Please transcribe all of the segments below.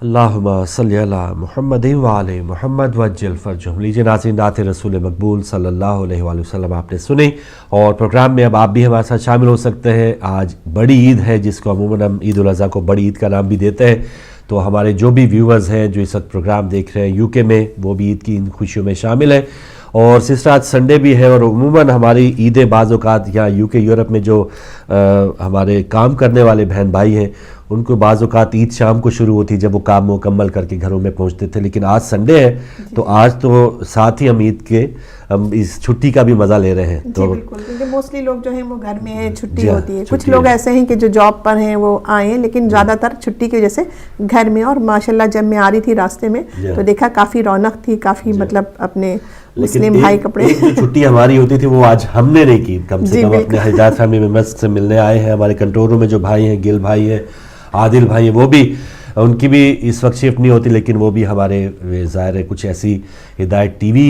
اللہم صلی علی محمد وعلی محمد وجل فرجہم۔ لیجیے ناظرین، نعت رسول مقبول صلی اللہ علیہ وآلہ وسلم آپ نے سنی، اور پروگرام میں اب آپ بھی ہمارے ساتھ شامل ہو سکتے ہیں۔ آج بڑی عید ہے، جس کو عموماً ہم عید الاضحیٰ کو بڑی عید کا نام بھی دیتے ہیں، تو ہمارے جو بھی ویورز ہیں جو اس وقت پروگرام دیکھ رہے ہیں یو کے میں، وہ بھی عید کی ان خوشیوں میں شامل ہیں۔ اور سسٹر آج سنڈے بھی ہے، اور عموماً ہماری عیدیں بعض اوقات یہاں یو کے یورپ میں جو ہمارے کام کرنے والے بہن بھائی ہیں، ان کو بعض اوقات عید شام کو شروع ہوتی جب وہ کام مکمل کر کے گھروں میں پہنچتے تھے، لیکن آج سنڈے ہے تو آج تو ساتھ ہی ہم عید کے ہم اس چھٹی کا بھی مزہ لے رہے ہیں۔ جی بالکل، کیونکہ موسٹلی لوگ جو ہیں وہ گھر میں ہیں، چھٹی ہوتی ہے۔ کچھ لوگ ایسے ہیں کہ جو جاب پر ہیں وہ آئے ہیں، لیکن زیادہ تر چھٹی کی وجہ سے گھر میں۔ اور ماشاءاللہ جب میں آ رہی تھی راستے میں تو دیکھا کافی رونق تھی، کافی مطلب اپنے مسلم بھائی کپڑے۔ ایک جو چھٹی ہماری ہوتی تھی وہ آج ہم نے نہیں کی، کم سے کم اپنے حجاج فیملی ممبرز سے ملنے آئے ہیں۔ ہمارے کنٹرول روم میں جو بھائی ہیں، گل بھائی ہیں، عادل بھائی ہیں، وہ بھی ان کی بھی اس وقت شفٹ نہیں ہوتی، لیکن وہ بھی ہمارے ظاہر ہے کچھ ایسی ہدایت ٹی وی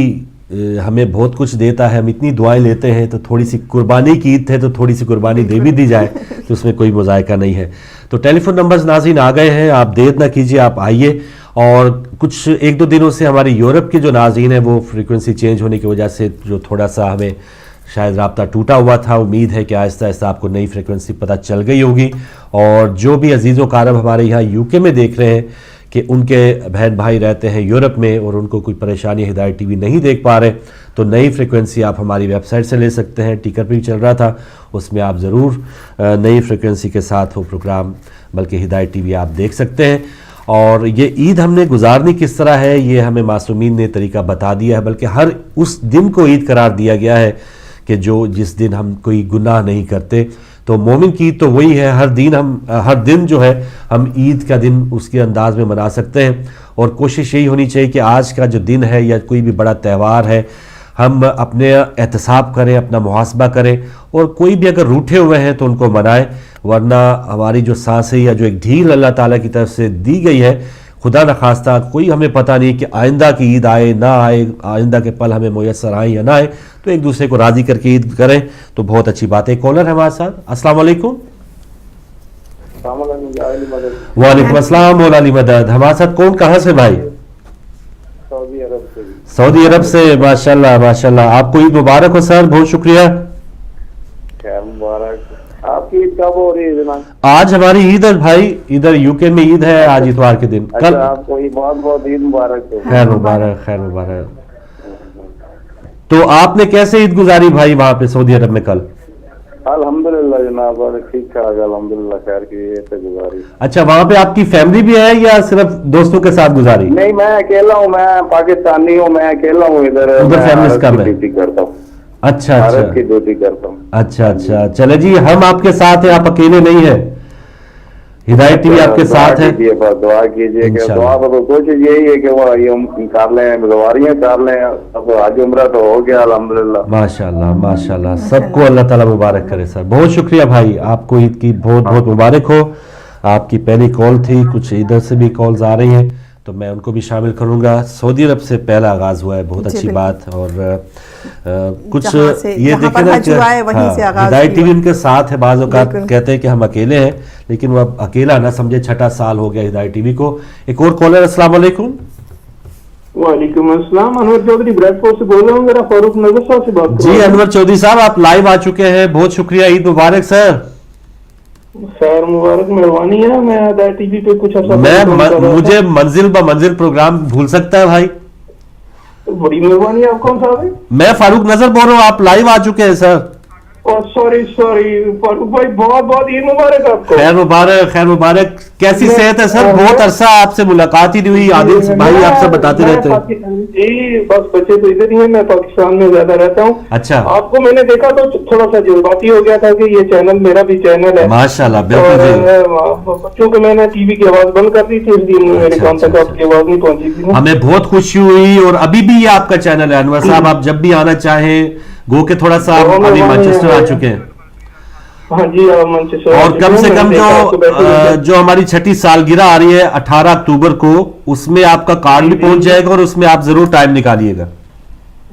ہمیں بہت کچھ دیتا ہے، ہم اتنی دعائیں لیتے ہیں، تو تھوڑی سی قربانی کی عید ہے تو تھوڑی سی قربانی دے بھی دی جائے تو اس میں کوئی مذائقہ نہیں ہے۔ تو ٹیلی فون نمبرز ناظرین آ گئے ہیں، آپ دیر نہ کیجیے، آپ آئیے۔ اور کچھ ایک دو دنوں سے ہماری یورپ کے جو ناظرین ہیں وہ فریکوینسی چینج ہونے کی وجہ سے جو تھوڑا سا ہمیں شاید رابطہ ٹوٹا ہوا تھا، امید ہے کہ آہستہ آہستہ آپ کو نئی فریکوینسی پتہ چل گئی ہوگی۔ اور جو بھی عزیز و کارب ہمارے یہاں یو کے میں دیکھ رہے ہیں کہ ان کے بہن بھائی رہتے ہیں یورپ میں اور ان کو کوئی پریشانی ہدایت ٹی وی نہیں دیکھ پا رہے، تو نئی فریکوینسی آپ ہماری ویب سائٹ سے لے سکتے ہیں۔ ٹیکر بھی چل رہا تھا، اس میں آپ ضرور نئی فریکوینسی کے ساتھ وہ پروگرام بلکہ ہدایت ٹی وی آپ دیکھ سکتے ہیں۔ اور یہ عید ہم نے گزارنی کس طرح ہے یہ ہمیں معصومین نے طریقہ بتا دیا ہے، بلکہ ہر اس دن کو عید قرار دیا گیا ہے کہ جس دن ہم کوئی گناہ نہیں کرتے۔ تو مومن کی عید تو وہی ہے، ہر دن جو ہے ہم عید کا دن اس کے انداز میں منا سکتے ہیں۔ اور کوشش یہی ہونی چاہیے کہ آج کا جو دن ہے یا کوئی بھی بڑا تہوار ہے، ہم اپنے احتساب کریں، اپنا محاسبہ کریں، اور کوئی بھی اگر روٹھے ہوئے ہیں تو ان کو منائیں، ورنہ ہماری جو سانسیں یا جو ایک ڈھیل اللہ تعالیٰ کی طرف سے دی گئی ہے، خدا نخواستہ کوئی ہمیں پتہ نہیں کہ آئندہ کی عید آئے نہ آئے، آئندہ کے پل ہمیں میسر آئیں یا نہ آئے، تو ایک دوسرے کو راضی کر کے عید کریں تو بہت اچھی بات ہے۔ کالر ہے ہمارے ساتھ، السلام علیکم۔ وعلیکم السلام مولا علی مدد۔ ہمارے ساتھ کون، کہاں سے بھائی؟ سعودی عرب سے، ماشاءاللہ ماشاءاللہ۔ آپ کو عید مبارک ہو سر، بہت شکریہ۔ آپ کی عید کب ہو رہی ہے جناب؟ آج ہماری عید ہے بھائی، ادھر یو کے میں عید ہے آج اتوار کے دن۔ کل آپ کو بہت بہت عید مبارک ہو۔ خیر مبارک، خیر مبارک۔ تو آپ نے کیسے عید گزاری بھائی وہاں پہ سعودی عرب میں کل؟ الحمدللہ جناب، ٹھیک ٹھاک، الحمدللہ خیر کی گزاری۔ اچھا، وہاں پہ آپ کی فیملی بھی ہے یا صرف دوستوں کے ساتھ گزاری؟ نہیں، میں اکیلا ہوں، میں پاکستانی ہوں، میں اکیلا ہوں، ادھر فیملیز کم ہے؟ ڈیوٹی کرتا ہوں۔ اچھا اچھا بھارت کی ڈیوٹی کرتا ہوں۔ اچھا اچھا، چلے جی، ہم آپ کے ساتھ ہیں، آپ اکیلے نہیں ہیں، ہدایت ٹی وی آپ کے ساتھ ہے۔ دعا کیجیے کہ دعا تو کوشش یہی ہے کہ وہ کر لیں، گزاریاں کر لیں۔ اب حج عمرہ تو ہو گیا الحمدللہ۔ ماشاءاللہ ماشاءاللہ، سب کو اللہ تعالیٰ مبارک کرے سر، بہت شکریہ بھائی، آپ کو عید کی بہت بہت مبارک ہو۔ آپ کی پہلی کال تھی، کچھ ادھر سے بھی کالز آ رہی ہیں تو میں ان کو بھی شامل کروں گا۔ سعودی عرب سے پہلا آغاز ہوا ہے، بہت اچھی بات۔ اور کچھ یہ دیکھیں نا کہ ہدایت ٹی وی ان کے ساتھ ہے، بعض اوقات کہتے ہیں کہ ہم اکیلے ہیں، لیکن وہ اب اکیلا نہ سمجھے، چھٹا سال ہو گیا ہدایت ٹی وی کو۔ ایک اور کالر، السلام علیکم۔ وعلیکم السلام، انور چودھری بریڈ فورٹ سے بول رہا ہوں، میرا فاروق نظر صاحب سے بات کر رہا ہوں۔ جی انور چودھری صاحب، آپ لائیو آ چکے ہیں، بہت شکریہ، عید مبارک سر۔ خیر مبارک، مہربانی ہے۔ میں ہدایت ٹی وی پہ کچھ مجھے منزل بہ منزل پروگرام بھول سکتا ہے بھائی؟ بڑی مہربانی ہے۔ آپ کون صاحب ہیں؟ میں فاروق نظر بول رہا ہوں، آپ لائیو آ چکے ہیں سر۔ سوری فاروق بھائی، بہت بہت عید مبارک آپ کو۔ خیر مبارک، خیر مبارک۔ کیسی صحت ہے سر؟ بہت عرصہ آپ سے ملاقات ہی نہیں ہوئی، عادل بھائی آپ سے بتاتے رہتے ہیں۔ جی بس بچے تو ادھر ہی ہیں، میں پاکستان میں زیادہ رہتا ہوں۔ اچھا، آپ کو میں نے دیکھا تو تھوڑا سا جذباتی ہو گیا تھا کہ یہ چینل میرا بھی چینل ہے۔ ماشاءاللہ، بالکل۔ بچوں کو میں نے ٹی وی کی آواز بند کر دی تھی، اس لیے میرے کام تک آپ کی آواز نہیں پہنچی تھی۔ ہمیں بہت خوشی ہوئی، اور ابھی بھی یہ آپ کا چینل ہے انور صاحب، آپ جب بھی آنا چاہیں، گو کہ تھوڑا سا ابھی مانچسٹر آ چکے ہیں۔ ہاں جی، اور کم سے کم جو ہماری چھٹی سالگرہ آ رہی ہے 18 اکتوبر کو، اس میں آپ کا کارڈ بھی پہنچ جائے گا، اور اس میں آپ ضرور ٹائم نکالیے گا۔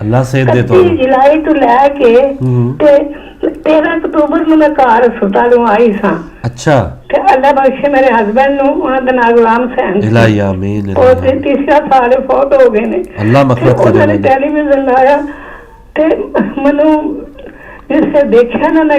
ਅੱਲਾ ਸੇਧ ਦੇ 31 ਜੁਲਾਈ ਤੋਂ ਲੈ ਕੇ ਤੇ 13 ਅਕਤੂਬਰ ਨੂੰ ਮੈਂ ਘਰ ਹਸਪਤਾਲੋਂ ਆਈ ਸਾਂ। ਅੱਛਾ। ਤੇ ਅੱਲਾ ਬਖਸ਼ੇ ਮੇਰੇ ਹਸਬੈਂਡ ਨੂੰ, ਉਹਨਾਂ ਦਾ ਨਾਮ ਗੁਲਾਮ ਹੁਸੈਨ ਸੀ। ਇਲਾਹੀ ਆਮੀਨ। ਉਹ ਤੇ ਤੀਸਰਾ ਸਾਲ ਫੌਤ ਹੋ ਗਏ ਨੇ। ਅੱਲਾ ਮਗਫਰਤ ਉਹਨਾਂ ਨੇ ਕਰੇ। ਟੈਲੀਵਿਜ਼ਨ ਲਾਇਆ ਤੇ ਮੈਨੂੰ ਜਿਸੇ ਦੇਖਿਆ ਨਾ ਮੈਂ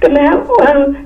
ਤੇ ਮੈਂ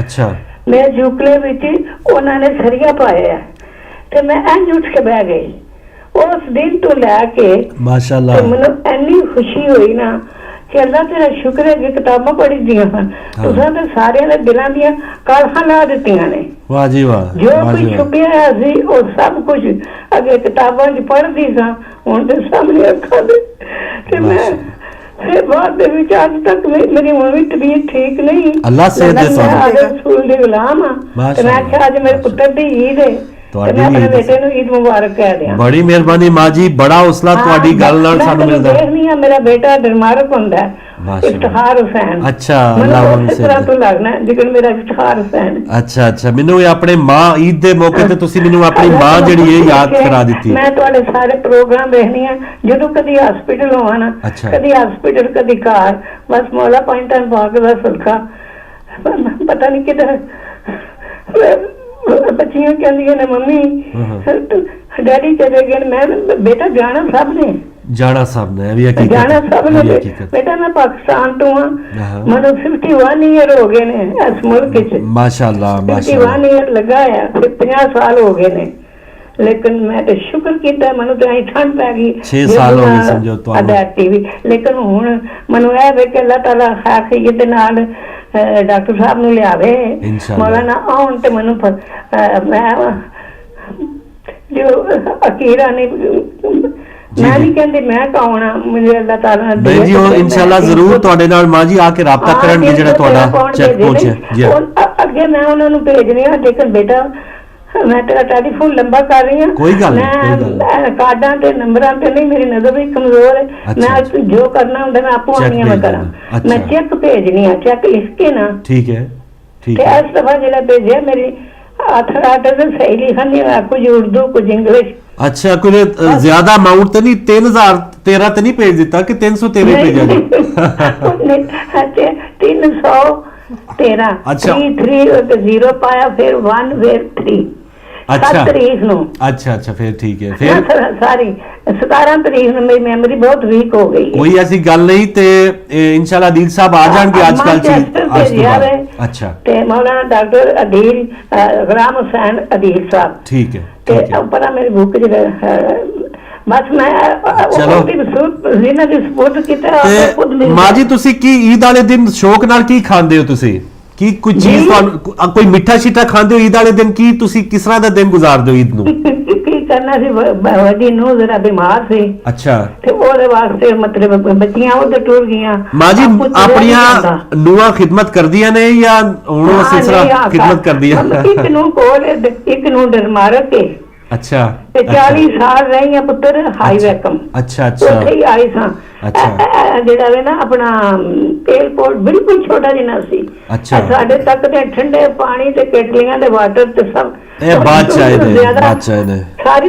ਅੱਛਾ। ਮੇਰੇ ਜੂਕਲੇ ਵਿੱਚ ਉਹਨਾਂ ਨੇ ਸਰੀਆ ਪਾਇਆ ਤੇ ਮੈਂ ਇੰਝ ਉੱਠ ਕੇ ਬਹਿ ਗਈ। ਉਸ ਦਿਨ ਤੋਂ ਲੈ ਕੇ ਮਾਸ਼ਾਅੱਲਾ ਮੈਨੂੰ ਇੰਨੀ ਖੁਸ਼ੀ ਹੋਈ ਨਾ ਕਿ ਅੱਲਾ ਤੇਰਾ ਸ਼ੁਕਰ ਹੈ ਕਿ ਕਿਤਾਬਾਂ ਪੜ੍ਹੀ ਦੀਆਂ ਹਨ। ਤੁਸੀਂ ਤਾਂ ਸਾਰਿਆਂ ਦੇ ਦਿਲਾਂ ਦੀਆਂ ਕਾਲਖਾਂ ਲਾ ਦਿੱਤੀਆਂ ਨੇ। ਵਾਹ ਜੀ ਵਾਹ। ਜੋ ਕੁਝ ਛੁਪਿਆ ਹੋਇਆ ਸੀ ਉਹ ਸਭ ਕੁਝ ਅੱਗੇ ਕਿਤਾਬਾਂ 'ਚ ਪੜ੍ਹਦੀ ਸਾਂ, ਹੁਣ ਤੇ ਸਾਹਮਣੇ ਅੱਖਾਂ ਦੇ। ਤੇ ਮੈਂ ਫਿਰ ਬਾਅਦ ਦੇ ਵਿੱਚ ਅੱਜ ਤੱਕ ਮੇਰੀ ਹੁਣ ਵੀ ਤਬੀਅਤ ਠੀਕ ਨਹੀਂ। ਅੱਲਾ ਸੇਧ ਦੇ ਮੈਂ ਆਦਮ ਸਕੂਲ ਦੇ ਗੁਲਾਮ ਹਾਂ ਤੇ ਮੈਂ ਕਿਹਾ ਅੱਜ ਮੇਰੇ ਪੁੱਤਰ ਦੀ ਈਦ ਹੈ ਤੇ ਮੈਂ ਆਪਣੇ ਬੇਟੇ ਨੂੰ ਈਦ ਮੁਬਾਰਕ ਕਹਿ ਦਿਆਂ। ਬੜੀ ਮਿਹਰਬਾਨੀ ਮਾਂ ਜੀ, ਬੜਾ ਹੌਸਲਾ ਤੁਹਾਡੀ ਗੱਲ ਨਾਲ ਸਾਨੂੰ ਮਿਲਦਾ ਹੈ। ਦੇਖਨੀ ਆ ਮੇਰਾ ਬੇਟਾ ਦਿਮਾਰਕ ਹੁੰਦਾ ਹੈ, ਇਫਤਖਾਰ ਹੁਸੈਨ। ਅੱਛਾ, ਮੈਨੂੰ ਇਸ ਤਰ੍ਹਾਂ ਤੋਂ ਲੱਗਣਾ ਜਿਵੇਂ ਮੇਰਾ ਇਫਤਖਾਰ ਹੁਸੈਨ। ਅੱਛਾ ਅੱਛਾ, ਮੈਨੂੰ ਇਹ ਆਪਣੇ ਮਾਂ ਈਦ ਦੇ ਮੌਕੇ ਤੇ ਤੁਸੀਂ ਮੈਨੂੰ ਆਪਣੀ ਮਾਂ ਜਿਹੜੀ ਇਹ ਯਾਦ ਕਰਾ ਦਿੱਤੀ। ਮੈਂ ਤੁਹਾਡੇ ਸਾਰੇ ਪ੍ਰੋਗਰਾਮ ਦੇਖਣੀ ਆ, ਜਦੋਂ ਕਦੀ ਹਸਪੀਟਲ ਹੋਵਾਂ ਨਾ, ਕਦੀ ਹਸਪੀਟਲ ਕਦੀ ਘਰ, ਬਸ ਮੌਲਾ ਪਾਇੰਟਾਂ ਪਾਕ ਦਾ ਸਦਕਾ ਪਤਾ ਨਹੀਂ ਕਿਧਰ ਬੱਚੀਆਂ ਕਹਿੰਦੀਆਂ ਨੇ ਮੰਮੀ ਡੈਡੀ ਚਲੇ ਗਏ। ਮੈਂ ਬੇਟਾ ਜਾਣਾ ਸਭ ਨੇ, ਜਾਣਾ ਸਭ ਨੇ, ਵੀ ਹਕੀਕਤ ਜਾਣਾ ਸਭ ਨੇ ਹਕੀਕਤ। ਬੇਟਾ ਮੈਂ ਪਾਕਿਸਤਾਨ ਤੋਂ ਹਾਂ, ਮੈਨੂੰ 51 ਈਅਰ ਹੋ ਗਏ ਨੇ ਇਸ ਮੁਲਕ 'ਚ। ਮਾਸ਼ਾਅੱਲਾ 51 ਈਅਰ ਲੱਗਾ ਆ, 50 ਸਾਲ ਹੋ ਗਏ ਨੇ। ਲੇਕਿਨ ਮੈਂ ਤੇ ਸ਼ੁਕਰ ਕੀਤਾ, ਮੈਨੂੰ ਤਾਂ ਠੰਡ ਪੈ ਗਈ 6 ਸਾਲ ਹੋ ਗਏ ਸਮਝੋ ਤੁਹਾਨੂੰ ਟੀਵੀ। ਲੇਕਿਨ ਹੁਣ ਮੈਨੂੰ ਇਹ ਵੇ ਕਿ ਅੱਲਾਹ ਤਾਲਾ ਖਾਸੀਅਤ ਦੇ ਨਾਲ ਡਾਕਟਰ ਸਾਹਿਬ ਨੂੰ ਲਿਆਵੇ, ਮੌਲਾਨਾ ਆਉਣ ਤੇ ਮੈਨੂੰ ਮੈਂ ਜੋ ਅਕੀਰਾ ਨੇ ਮੈਂ ਨਹੀਂ ਕਹਿੰਦੀ ਮੈਂ ਕਹਾਉਣਾ, ਮੈਨੂੰ ਅੱਲਾਹ ਤਾਲਾ ਨੇ ਨਹੀਂ ਜੀ, ਉਹ ਇਨਸ਼ਾਅੱਲਾ ਜ਼ਰੂਰ ਤੁਹਾਡੇ ਨਾਲ ਮਾਂ ਜੀ ਆ ਕੇ ਰਾਬਤਾ ਕਰਨਗੇ ਜਿਹੜਾ ਤੁਹਾਡਾ ਚੈੱਕ ਪਹੁੰਚਿਆ ਜੀ। ਅੱਗੇ ਮੈਂ ਉਹਨਾਂ ਨੂੰ ਭੇਜਣੀ ਆ, ਲੇਕਿਨ ਬੇਟਾ ਮੈਂ ਤੇਰਾ ਟੈਲੀਫੋਨ ਲੰਬਾ ਕਰ ਰਹੀ ਹਾਂ, ਕੋਈ ਗੱਲ ਮੈਂ ਕਾਰਡਾਂ ਤੇ ਨੰਬਰਾਂ ਤੇ ਨਹੀਂ, ਮੇਰੀ ਨਜ਼ਰ ਵੀ ਕਮਜ਼ੋਰ ਹੈ। ਮੈਂ ਜੋ ਕਰਨਾ ਹੁੰਦਾ ਮੈਂ ਆਪੋ ਆਣੀਆਂ ਮੈਂ ਕਰਾਂ। ਮੈਂ ਚੈੱਕ ਭੇਜਣੀ ਆ, ਚੈੱਕ ਲਿਖ ਕੇ ਨਾ। ਠੀਕ ਹੈ ਠੀਕ ਹੈ। ਇਸ ਦਫਾ ਜਿਹੜਾ ਭੇਜਿਆ ਮੇਰੀ ਹੱਥ ਤੇ ਸਹੀ ਲਿਖਣ ਨਹੀਂ ਹੋਇਆ, ਕੁਝ ਉਰਦੂ ਕੁਝ ਇੰਗਲਿਸ਼। ਅੱਛਾ, ਕੋਈ ਜ਼ਿਆਦਾ ਅਮਾਉਂਟ ਤੇ ਨਹੀਂ, 3013 ਤੇ ਨਹੀਂ ਭੇਜ ਦਿੱਤਾ ਕਿ 313 ਭੇਜਿਆ ਜੀ? 313 0 ਪਾਇਆ, ਫਿਰ 1 ਫਿਰ 3। ਅੱਛਾ ਤਰੀਕ ਨੂੰ। ਅੱਛਾ ਅੱਛਾ, ਫਿਰ ਠੀਕ ਹੈ। ਫਿਰ ਸਾਰੀ 17 ਤਰੀਕ ਨੂੰ ਮੇਰੀ ਮੈਮਰੀ ਬਹੁਤ ਵੀਕ ਹੋ ਗਈ। ਕੋਈ ਐਸੀ ਗੱਲ ਨਹੀਂ ਤੇ ਇਨਸ਼ਾਅੱਲਾ ਅਦੀਲ ਸਾਹਿਬ ਆ ਜਾਣਗੇ ਅੱਜ ਕੱਲ ਚ। ਅੱਛਾ, ਤੇ ਮੌਲਾਨਾ ਡਾਕਟਰ ਅਦੀਲ ਗੁਲਾਮ ਹੁਸੈਨ ਅਦੀਲ ਸਾਹਿਬ। ਠੀਕ ਹੈ ਤੇ ਪਰ ਮੇਰੀ ਬੁੱਕ ਜਿਹੜਾ ਬਸ ਮੈਂ ਚਲੋ ਜਿਹਨਾਂ ਦੀ ਸਪੋਰਟ ਕੀਤਾ। ਮਾਂ ਜੀ ਤੁਸੀਂ ਕੀ ਈਦ ਵਾਲੇ ਦਿਨ ਸ਼ੌਕ ਨਾਲ ਕੀ ਖਾਂਦੇ ਹੋ? ਤੁਸੀਂ ਕੀ ਕੋਈ ਚੀਜ਼ ਤੁਹਾਨੂੰ ਕੋਈ ਮਿੱਠਾ ਸ਼ੀਠਾ ਖਾਂਦੇ ਹੋ ਈਦ ਵਾਲੇ ਦਿਨ? ਕੀ ਤੁਸੀਂ ਕਿਸ ਤਰ੍ਹਾਂ ਦਾ ਦਿਨ ਗੁਜ਼ਾਰਦੇ ਹੋ ਈਦ ਨੂੰ? ਕੀ ਕਰਨਾ ਸੀ, ਵੱਡੀ ਨੂੰ ਜ਼ਰਾ ਬਿਮਾਰ ਸੀ। ਅੱਛਾ, ਤੇ ਉਹਦੇ ਵਾਸਤੇ ਮਤਲਬ ਬੱਚੀਆਂ ਉਧਰ ਟੁਰ ਗਈਆਂ। ਮਾਂ ਜੀ ਆਪਣੀਆਂ ਨੂੰਹਾਂ ਖਿਦਮਤ ਕਰਦੀਆਂ ਨੇ ਜਾਂ ਹੁਣ ਉਹ ਸਿਲਸਿਲਾ ਖਿਦਮਤ ਕਰਦੀਆਂ? ਇੱਕ ਨੂੰ ਕੋਲ ਇੱਕ ਨੂੰ ਡਰਮਾਰਕ ਕੇ। ਅੱਛਾ, ਤੇ 40 ਸਾਲ ਰਹੀ ਆ ਪੁੱਤਰ ਹਾਈ ਵੈਕਮ। ਅੱਛਾ ਅੱਛਾ, ਉੱਥੇ ਹੀ ਆਈ ਸਾਂ। ਜਿਹੜਾ ਵੇ ਨਾ ਆਪਣਾ ਏਅਰਪੋਰਟ ਬਿਲਕੁਲ ਛੋਟਾ ਜਿਹਾ ਸੀ। ਅੱਛਾ, ਸਾਡੇ ਤੱਕ ਤੇ ਠੰਡੇ ਪਾਣੀ ਤੇ ਕੇਟਲੀਆਂ ਦੇ ਵਾਟਰ ਤੇ ਸਭ ਇਹ ਬਾਦਸ਼ਾਹ ਨੇ ਸਾਰੀ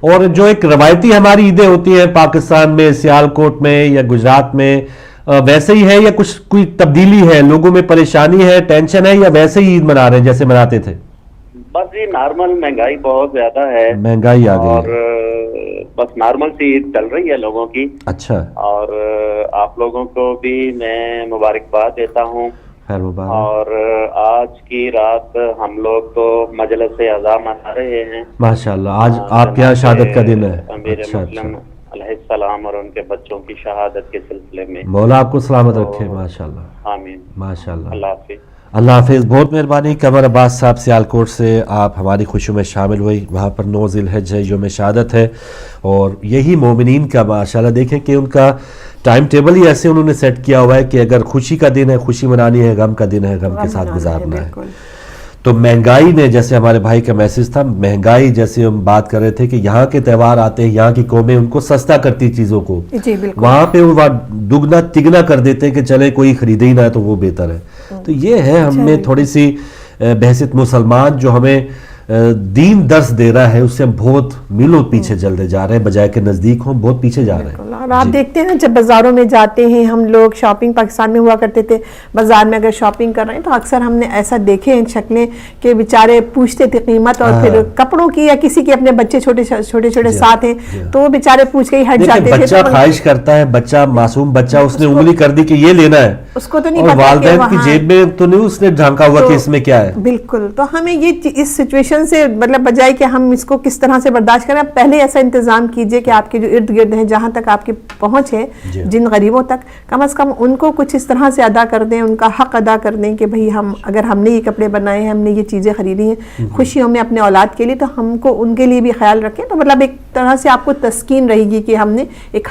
اور جو ایک روایتی ہماری عیدیں ہوتی ہیں پاکستان میں سیالکوٹ میں یا گجرات میں ویسے ہی ہے یا کچھ کوئی تبدیلی ہے, لوگوں میں پریشانی ہے, ٹینشن ہے, یا ویسے ہی عید منا رہے ہیں جیسے مناتے تھے؟ بس جی نارمل, مہنگائی بہت زیادہ ہے, مہنگائی آ گئی اور بس نارمل سی عید چل رہی ہے لوگوں کی. اچھا, اور آپ لوگوں کو بھی میں مبارکباد دیتا ہوں. خیر مبارک. اور آج کی رات ہم لوگ تو مجلس اعزا منا رہے ہیں ماشاءاللہ. آج آپ کے یہاں شہادت کا دن ہے. امیر مسلم علیہ السلام اور ان کے بچوں کی شہادت کے سلسلے میں مولا آپ کو سلامت رکھے. ماشاءاللہ آمین. ماشاءاللہ. اللہ حافظ. اللہ حافظ. بہت مہربانی. قمر عباس صاحب سیالکوٹ سے آپ ہماری خوشیوں میں شامل ہوئی. وہاں پر 9 ذی الحج ہے, یوم شہادت ہے, اور یہی مومنین کا ماشاءاللہ دیکھیں کہ ان کا ٹائم ٹیبل ہی ایسے انہوں نے سیٹ کیا ہوا ہے کہ اگر خوشی کا دن ہے خوشی منانی ہے, غم کا دن ہے غم کے ساتھ گزارنا ہے. تو مہنگائی نے, جیسے ہمارے بھائی کا میسج تھا, مہنگائی جیسے ہم بات کر رہے تھے کہ یہاں کے تہوار آتے ہیں, یہاں کی قومیں ان کو سستا کرتی چیزوں کو, وہاں پہ وہ دگنا تگنا کر دیتے ہیں کہ چلے کوئی خریدے ہی نہ تو وہ بہتر ہے. تو یہ ہے ہم نے تھوڑی سی بحثیت مسلمان جو ہمیں دین درس دے رہا ہے اس سے ہم بہت میلوں پیچھے چلتے جا رہے ہیں, بجائے کہ نزدیک ہوں بہت پیچھے جا رہے ہیں. اور آپ دیکھتے ہیں نا جب بازاروں میں جاتے ہیں ہم لوگ, شاپنگ پاکستان میں ہوا کرتے تھے, بازار میں اگر شاپنگ کر رہے ہیں تو اکثر ہم نے ایسا دیکھے ہیں شکلیں کہ بیچارے پوچھتے تھے قیمت, اور پھر کپڑوں کی یا کسی کے اپنے بچے چھوٹے چھوٹے ساتھ ہیں تو وہ بیچارے پوچھ کے ہی ہٹ جاتے تھے. بچہ خواہش کرتا ہے, بچہ معصوم بچہ, اس نے انگلی کر دی کہ یہ لینا ہے, اس کو تو نہیں اور پتا والدین کی جیب میں تو نہیں اس نے ڈھانکا ہوا کہ اس میں کیا ہے. بالکل. تو ہمیں یہ اس سچویشن سے مطلب بجائے کہ ہم اس کو کس طرح سے برداشت کریں, آپ پہلے ایسا انتظام کیجئے کہ آپ کے جو ارد گرد ہیں جہاں تک آپ کی پہنچ ہے, جن غریبوں تک, کم از کم ان کو کچھ اس طرح سے ادا کر دیں, ان کا حق ادا کر دیں کہ بھئی اگر ہم نے یہ کپڑے بنائے ہیں, ہم نے یہ چیزیں خریدی ہیں خوشیوں میں اپنے اولاد کے لیے, تو ہم کو ان کے لیے بھی خیال رکھیں. تو مطلب ایک طرح سے آپ کو تسکین رہے گی کہ ہم نے ایک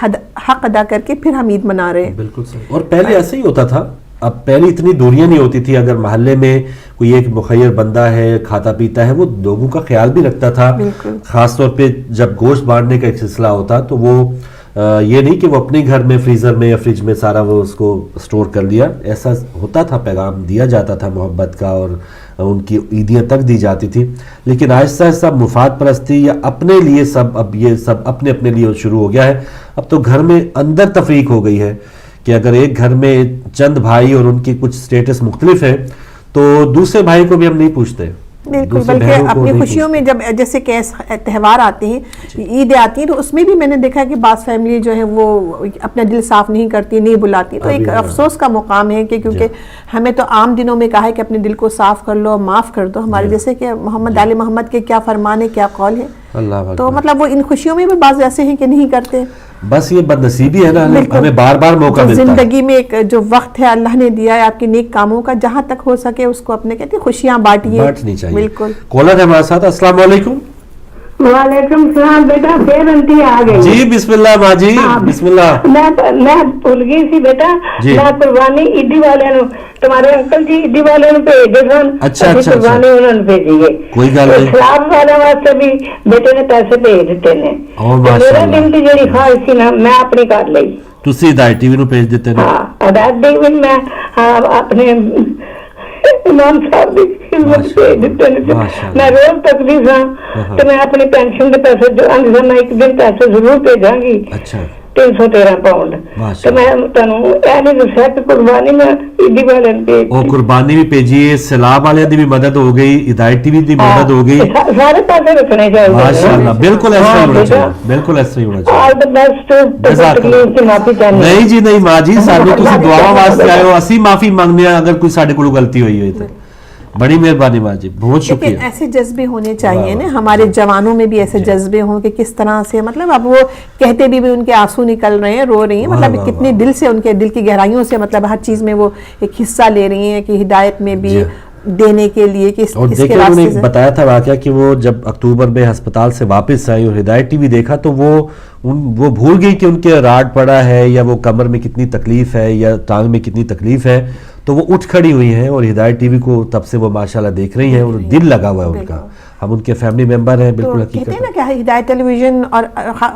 حق ادا کر کے پھر ہم عید منا رہے ہیں. بالکل صحیح. اور پہلے ایسے ہی ہوتا تھا, اب پہلے اتنی دوریاں نہیں ہوتی تھی. اگر محلے میں کوئی ایک مخیر بندہ ہے, کھاتا پیتا ہے, وہ لوگوں کا خیال بھی رکھتا تھا. خاص طور پہ جب گوشت بانٹنے کا ایک سلسلہ ہوتا تو وہ یہ نہیں کہ وہ اپنے گھر میں فریزر میں یا فریج میں سارا وہ اس کو سٹور کر لیا, ایسا ہوتا تھا, پیغام دیا جاتا تھا محبت کا, اور ان کی عیدیاں تک دی جاتی تھی. لیکن آہستہ آہستہ مفاد پرستی یا اپنے لیے سب, اب یہ سب اپنے اپنے لیے شروع ہو گیا ہے. اب تو گھر میں اندر تفریق ہو گئی ہے کہ اگر ایک گھر میں چند بھائی اور ان کی کچھ سٹیٹس مختلف ہے تو دوسرے بھائی کو بھی ہم نہیں پوچھتے. بالکل, بلکہ اپنی خوشیوں میں جب جیسے کہ تہوار آتے ہیں, عید آتی ہیں, تو اس میں بھی میں نے دیکھا کہ بعض فیملی جو ہے وہ اپنا دل صاف نہیں کرتی, نہیں بلاتی. تو ایک افسوس کا مقام ہے کہ کیونکہ ہمیں تو عام دنوں میں کہا ہے کہ اپنے دل کو صاف کر لو, معاف کر دو. ہمارے جیسے کہ محمد آل محمد کے کیا فرمان ہے, کیا قول ہے, تو مطلب وہ ان خوشیوں میں بھی بعض ایسے ہیں کہ نہیں کرتے. بس یہ بد نصیبی ہے نا, ہمیں بار بار موقع ملتا ہے. زندگی میں ایک جو وقت ہے اللہ نے دیا ہے آپ کے نیک کاموں کا, جہاں تک ہو سکے اس کو اپنے کہتے ہیں خوشیاں بانٹنی چاہیے. بالکل. کالر ہے ہمارے ساتھ. السلام علیکم. وعلیکم السلام. بیٹا پھر انتی آ گئی. جی بسم اللہ ماں جی, بسم اللہ. میں بھول گئی سی بیٹا, میں قربانی عیدی والے نو, تمہارے انکل جی عیدی والے نو بھیجے سن. اچھا اچھا, قربانی انہوں نے بھیجی ہے. کوئی گل نہیں. اسلام والے واسطے بھی بیٹے نے پیسے بھیج دیتے نے. میرا دن کی جڑی خواہش سی نا میں اپنی کر لئی. تسی ہدایت ٹی وی نو بھیج دیتے نے. ہاں ہدایت ٹی وی میں اپنے امام صاحب دی خدمت بھیج دیتے نے. میں روز تکلیف ہاں تو میں اپنی پینشن کے پیسے جو میں ایک دن پیسے ضرور بھیجاں گی. اچھا 313 پاؤنڈ. تو میں تانوں اے نہیں دسیا کہ قربانی میں عیدی والے نے او قربانی بھی بھیجیے, سیلاب والے دی بھی مدد ہو گئی, ہدایت ٹی وی دی مدد ہو گئی. سارے پیسے رکھنے چاہیے. ماشاءاللہ, بالکل ایسا ہی ہونا چاہیے, بالکل ایسا ہی ہونا چاہیے. آل دی بیسٹ. تکلیف کی معافی چاہیے. نہیں جی نہیں ماں جی, سانو تسی دعا واسطے آئے ہو, اسی معافی مانگنے اگر کوئی ساڈے کولوں غلطی ہوئی ہوئی تو. بڑی مہربانی ماں جی, بہت شکریہ. لیکن ایسے جذبے ہونے چاہیے نا, ہمارے جوانوں میں بھی ایسے جذبے ہوں کہ کس طرح سے, مطلب اب وہ کہتے بھی ان کے آنسو نکل رہے ہیں, رو رہی ہیں, مطلب کتنے دل سے, ان کے دل کی گہرائیوں سے, مطلب ہر چیز میں وہ ایک حصہ لے رہی ہیں کہ ہدایت میں بھی دینے کے لیے کہ اور دیکھیں انہوں نے بتایا تھا واقعہ کہ وہ جب اکتوبر میں ہسپتال سے واپس آئی اور ہدایت ٹی وی دیکھا تو وہ بھول گئی کہ ان کے راڈ پڑا ہے یا وہ کمر میں کتنی تکلیف ہے یا ٹانگ میں کتنی تکلیف ہے, تو وہ اٹھ کھڑی ہوئی ہیں اور ہدایت ٹی وی کو تب سے وہ ماشاءاللہ دیکھ رہی ہیں اور دل لگا ہوا ہے ان کا. ہم ان کے فیملی ممبر ہیں. بالکل حقیقت کہتے ہیں نا کہ ہدایت ٹیلی ویژن اور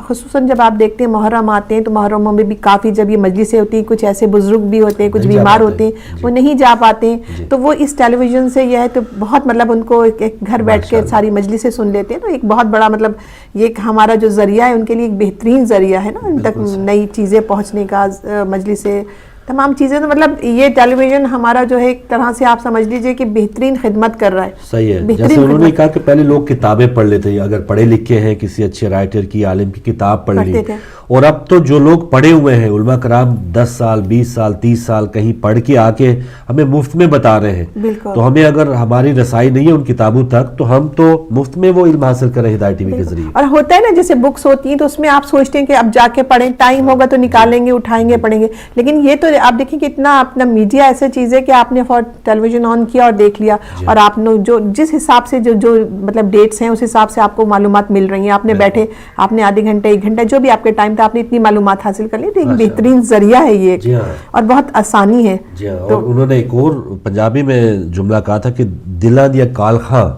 خصوصاً جب آپ دیکھتے ہیں محرم آتے ہیں تو محرموں میں بھی کافی جب یہ مجلسیں ہوتی ہیں کچھ ایسے بزرگ بھی ہوتے ہیں کچھ بیمار ہوتے ہیں وہ نہیں جا پاتے ہیں تو وہ اس ٹیلی ویژن سے یہ ہے تو بہت مطلب ان کو ایک گھر بیٹھ کے ساری مجلسیں سن لیتے ہیں. تو ایک بہت بڑا مطلب یہ ہمارا جو ذریعہ ہے ان کے لیے ایک بہترین ذریعہ ہے نا ان تک نئی چیزیں پہنچنے کا, مجلسیں تمام چیزیں. تو مطلب یہ ٹیلی ویژن ہمارا جو ہے ایک طرح سے آپ سمجھ لیجئے کہ بہترین خدمت کر رہا ہے. صحیح ہے. جیسے انہوں نے کہا کہ پہلے لوگ کتابیں پڑھ لیتے ہیں, اگر پڑھے لکھے ہیں کسی اچھے رائٹر کی عالم کی کتاب پڑھ لی, اور اب تو جو لوگ پڑھے ہوئے ہیں علماء کرام 10 سال 20 سال 30 سال کہیں پڑھ کے آ کے ہمیں مفت میں بتا رہے ہیں. تو ہمیں اگر ہماری رسائی نہیں ہے ان کتابوں تک تو ہم تو مفت میں وہ علم حاصل کریں ہدایت ٹی وی کے ذریعے. اور ہوتا ہے نا جیسے بکس ہوتی ہیں تو اس میں آپ سوچتے ہیں کہ اب جا کے پڑھیں, ٹائم ہوگا تو نکالیں گے اٹھائیں گے پڑھیں گے, لیکن یہ تو آپ دیکھیں کہ اتنا اپنا میڈیا ایسے چیز ہے کہ آپ نے ٹیلی ویژن آن کیا اور دیکھ لیا اور آپ نے جو جس حساب سے جو مطلب ڈیٹس ہیں اس حساب سے آپ کو معلومات مل رہی ہیں. آپ نے بیٹھے آپ نے آدھے گھنٹے 1 گھنٹہ جو بھی آپ کے ٹائم تھا آپ نے اتنی معلومات حاصل کر لی. تو ایک بہترین ذریعہ ہے یہ اور بہت آسانی ہے. اور انہوں نے ایک اور پنجابی میں جملہ کہا تھا کہ دلاں دیا کال خاں,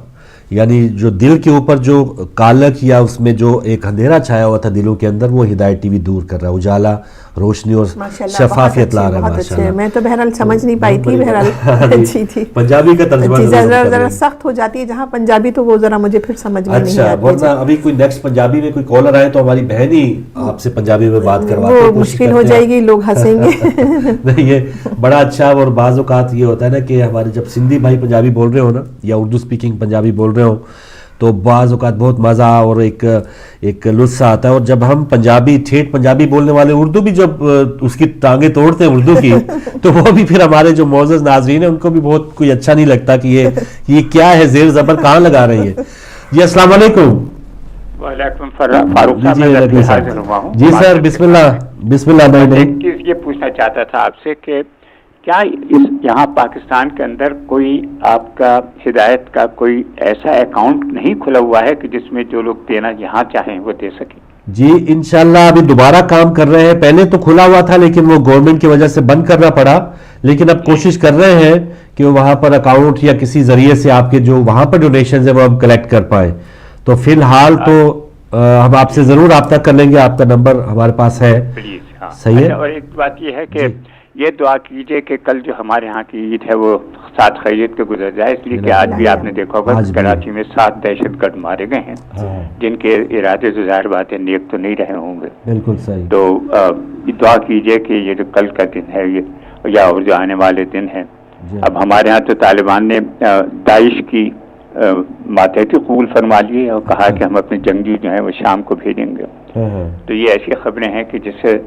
یعنی جو دل کے اوپر جو کالک یا اس میں جو ایک اندھیرا چھایا ہوا تھا دلوں کے اندر وہ ہدایت ٹی وی دور کر رہا ہے, اجالا روشنی اور شفافیت لا رہا ہے. ماشاءاللہ میں تو بہرحال سمجھ نہیں پائی تھی, بہرحال اچھی تھی. پنجابی کا ترجمہ ذرا سخت ہو جاتی ہے جہاں پنجابی تو وہ ذرا مجھے پھر سمجھ میں نہیں آتی. ورنہ ابھی کوئی نیکسٹ پنجابی میں کوئی کالر آئے تو ہماری بہن ہی آپ سے پنجابی میں بات کرواتے ہیں, وہ مشکل ہو جائے گی, لوگ ہنسیں گے. نہیں یہ بڑا اچھا. اور بعض اوقات یہ ہوتا ہے نا کہ ہمارے جب سندھی بھائی پنجابی بول رہے ہو نا یا اردو سپیکنگ پنجابی بول رہے ہو تو بعض اوقات بہت مزہ اور ایک لطف آتا ہے. اور جب ہم پنجابی ٹھیٹ پنجابی بولنے والے اردو بھی جب اس کی ٹانگیں توڑتے ہیں اردو کی تو وہ بھی پھر ہمارے جو معزز ناظرین ہیں ان کو بھی بہت کوئی اچھا نہیں لگتا کہ یہ کیا ہے, زیر زبر کہاں لگا رہی ہے. جی السلام علیکم. وعلیکم فاروق صاحب. جی سر بسم اللہ. میں ایک چیز یہ پوچھنا چاہتا تھا آپ سے کہ کیا یہاں پاکستان کے اندر کوئی آپ کا ہدایت کا کوئی ایسا اکاؤنٹ نہیں کھلا ہوا ہے کہ جس میں جو لوگ دینا یہاں چاہیں وہ دے سکیں؟ جی انشاءاللہ ابھی دوبارہ کام کر رہے ہیں. پہلے تو کھلا ہوا تھا لیکن وہ گورنمنٹ کی وجہ سے بند کرنا پڑا, لیکن اب کوشش کر رہے ہیں کہ وہاں پر اکاؤنٹ یا کسی ذریعے سے آپ کے جو وہاں پر ڈونیشنز ہیں وہ ہم کلیکٹ کر پائیں. تو فی الحال تو ہم آپ سے ضرور رابطہ کر لیں گے, آپ کا نمبر ہمارے پاس ہے. صحیح ہے. اور ایک بات یہ ہے کہ یہ دعا کیجئے کہ کل جو ہمارے ہاں کی عید ہے وہ 7 خیریت کے گزر جائے, اس لیے کہ آج بھی آپ نے دیکھا ہوگا کراچی میں 7 دہشت گرد مارے گئے ہیں جن کے ارادے تو ظاہر بات ہے نیک تو نہیں رہے ہوں گے. بالکل صحیح. تو دعا کیجئے کہ یہ جو کل کا دن ہے یا اور جو آنے والے دن ہیں, اب ہمارے ہاں تو طالبان نے داعش کی ماتحتی قبول فرما لیے اور کہا کہ ہم اپنے جنگجو جو ہیں وہ شام کو بھیجیں گے. تو یہ ایسی خبریں ہیں کہ جس سے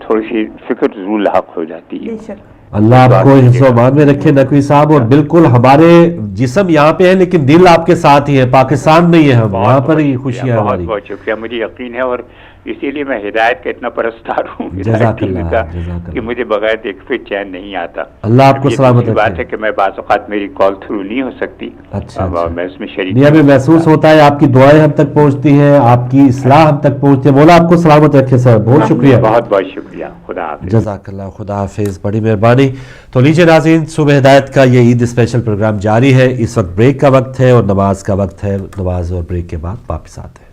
تھوڑی سی فکر ضرور لاحق ہو جاتی ہے. اللہ آپ کو حفظ و امان میں رکھے نقوی صاحب. اور بالکل ہمارے جسم یہاں پہ ہے لیکن دل آپ کے ساتھ ہی ہے, پاکستان میں ہی ہے, ہم وہاں پر ہی خوشیاں ہماری. بہت شکریہ, مجھے یقین ہے اور اسی لیے میں ہدایت کا اتنا پرستار ہوں جزاک اللہ کہ مجھے بغیر دیکھے چین نہیں آتا. اللہ آپ کو سلامت رکھے. بات ہے کہ میں بعض اوقات میری کال تھرو نہیں ہو سکتی, اچھا میں اس میں شریک نہیں, ہمیں محسوس ہوتا ہے آپ کی دعائیں ہم تک پہنچتی ہیں, آپ کی اصلاح ہم تک پہنچتی ہے. مولا آپ کو سلامت رکھے سر, بہت شکریہ. بہت بہت شکریہ. خدا حافظ. جزاک اللہ, خدا حافظ, بڑی مہربانی. تو لیجیے ناظرین, صبح ہدایت کا یہ عید اسپیشل پروگرام جاری ہے. اس وقت بریک کا وقت ہے اور نماز کا وقت ہے. نماز اور بریک کے بعد واپس آتے ہیں.